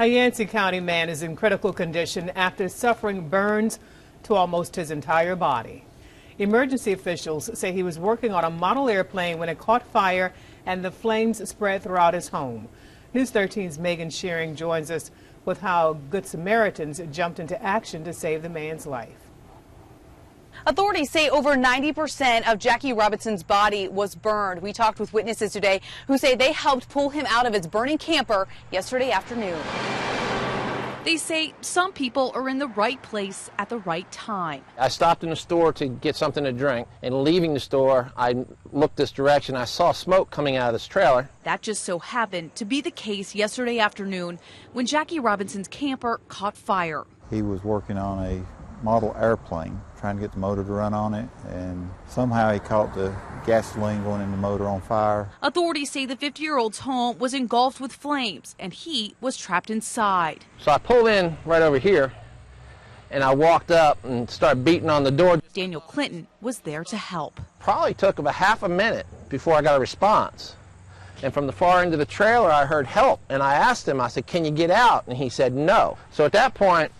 A Yancey County man is in critical condition after suffering burns to almost his entire body. Emergency officials say he was working on a model airplane when it caught fire and the flames spread throughout his home. News 13's Megan Shearing joins us with how Good Samaritans jumped into action to save the man's life. Authorities say over 90% of Jackie Robinson's body was burned. We talked with witnesses today who say they helped pull him out of his burning camper yesterday afternoon. They say some people are in the right place at the right time. I stopped in the store to get something to drink, and leaving the store, I looked this direction. I saw smoke coming out of this trailer. That just so happened to be the case yesterday afternoon when Jackie Robinson's camper caught fire. He was working on a model airplane, trying to get the motor to run on it, and somehow he caught the gasoline going in the motor on fire. Authorities say the 50-year-old's home was engulfed with flames and he was trapped inside. So I pulled in right over here and I walked up and started beating on the door. Daniel Clinton was there to help. Probably took about half a minute before I got a response. And from the far end of the trailer I heard help, and I asked him, I said, "Can you get out?" And he said no. So at that point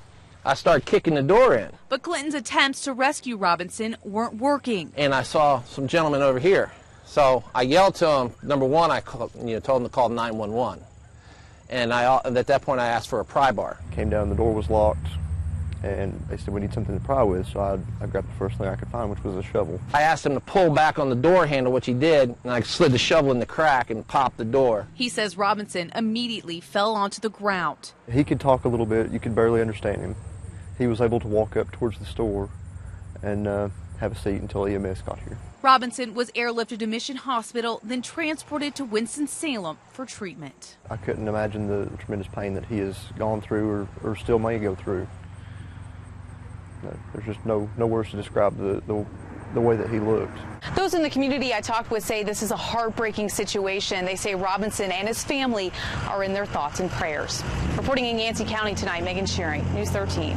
I started kicking the door in. But Clinton's attempts to rescue Robinson weren't working. And I saw some gentlemen over here. So I yelled to them. Number one, I told them to call 911. And at that point, I asked for a pry bar. Came down, the door was locked, and they said we need something to pry with, so I grabbed the first thing I could find, which was a shovel. I asked him to pull back on the door handle, which he did, and I slid the shovel in the crack and popped the door. He says Robinson immediately fell onto the ground. He could talk a little bit. You could barely understand him. He was able to walk up towards the store and have a seat until EMS got here. Robinson was airlifted to Mission Hospital, then transported to Winston Salem for treatment. I couldn't imagine the tremendous pain that he has gone through or still may go through. There's just no words to describe the way that he looked. Those in the community I talked with say this is a heartbreaking situation. They say Robinson and his family are in their thoughts and prayers. Reporting in Yancey County tonight, Megan Shearing, News 13.